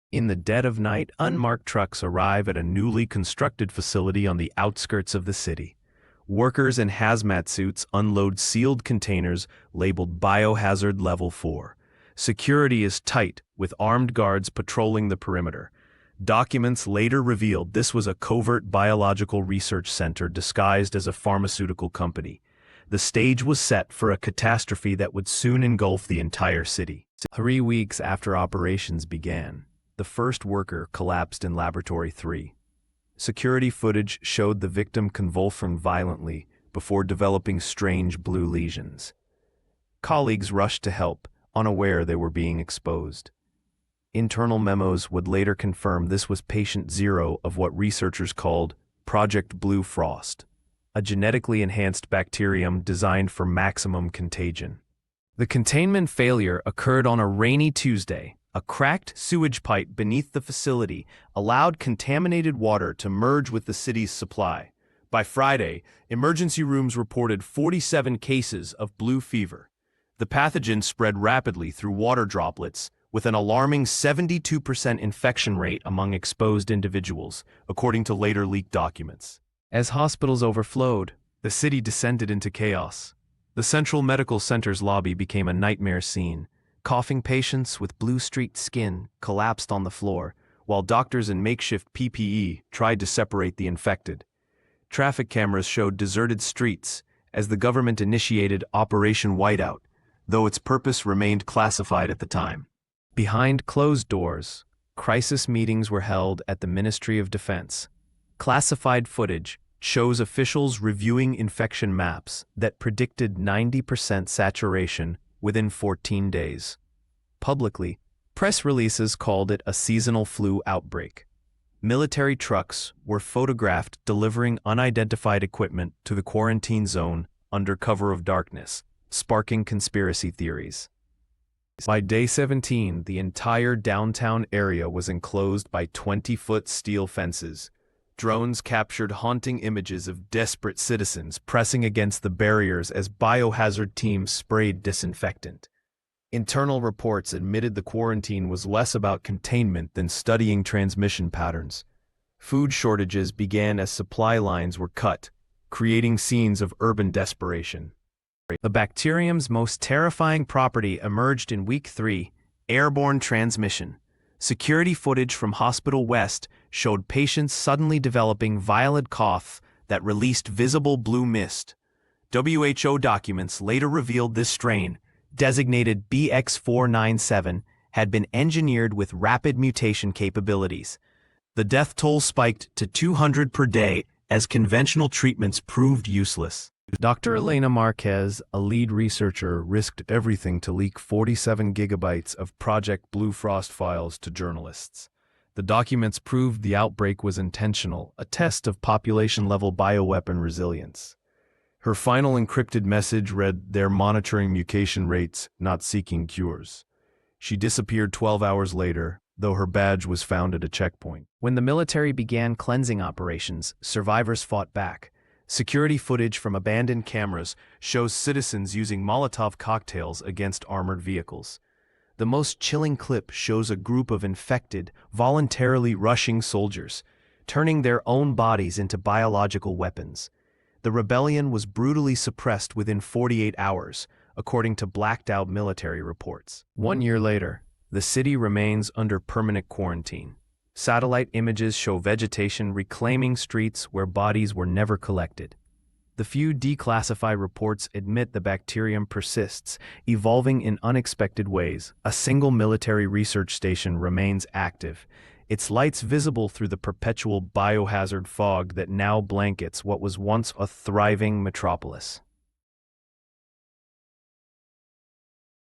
In the dead of night, unmarked trucks arrive at a newly constructed facility on the outskirts of the city. Workers in hazmat suits unload sealed containers labeled Biohazard Level 4. Security is tight, with armed guards patrolling the perimeter. Documents later revealed this was a covert biological research center disguised as a pharmaceutical company. The stage was set for a catastrophe that would soon engulf the entire city. 3 weeks after operations began, the first worker collapsed in Laboratory 3. Security footage showed the victim convulsing violently before developing strange blue lesions. Colleagues rushed to help, unaware they were being exposed. Internal memos would later confirm this was patient zero of what researchers called Project Blue Frost, a genetically enhanced bacterium designed for maximum contagion. The containment failure occurred on a rainy Tuesday. A cracked sewage pipe beneath the facility allowed contaminated water to merge with the city's supply. By Friday, emergency rooms reported 47 cases of blue fever. The pathogen spread rapidly through water droplets, with an alarming 72% infection rate among exposed individuals, according to later leaked documents. As hospitals overflowed, the city descended into chaos. The Central Medical Center's lobby became a nightmare scene. Coughing patients with blue-streaked skin collapsed on the floor, while doctors in makeshift PPE tried to separate the infected. Traffic cameras showed deserted streets as the government initiated Operation Whiteout, though its purpose remained classified at the time. Behind closed doors, crisis meetings were held at the Ministry of Defense. Classified footage shows officials reviewing infection maps that predicted 90% saturation within 14 days. Publicly, press releases called it a seasonal flu outbreak. Military trucks were photographed delivering unidentified equipment to the quarantine zone under cover of darkness, sparking conspiracy theories. By day 17, the entire downtown area was enclosed by 20-foot steel fences. Drones captured haunting images of desperate citizens pressing against the barriers as biohazard teams sprayed disinfectant. Internal reports admitted the quarantine was less about containment than studying transmission patterns. Food shortages began as supply lines were cut, creating scenes of urban desperation. The bacterium's most terrifying property emerged in week 3, airborne transmission. Security footage from Hospital West showed patients suddenly developing violent cough that released visible blue mist. WHO documents later revealed this strain, designated BX497, had been engineered with rapid mutation capabilities. The death toll spiked to 200 per day as conventional treatments proved useless. Dr. Elena Marquez, a lead researcher, risked everything to leak 47 gigabytes of Project Blue Frost files to journalists. The documents proved the outbreak was intentional, a test of population-level bioweapon resilience. Her final encrypted message read, "They're monitoring mutation rates, not seeking cures." She disappeared 12 hours later, though her badge was found at a checkpoint. When the military began cleansing operations, survivors fought back. Security footage from abandoned cameras shows citizens using Molotov cocktails against armored vehicles. The most chilling clip shows a group of infected, voluntarily rushing soldiers, turning their own bodies into biological weapons. The rebellion was brutally suppressed within 48 hours, according to blacked-out military reports. 1 year later, the city remains under permanent quarantine. Satellite images show vegetation reclaiming streets where bodies were never collected. The few declassified reports admit the bacterium persists, evolving in unexpected ways. A single military research station remains active, its lights visible through the perpetual biohazard fog that now blankets what was once a thriving metropolis.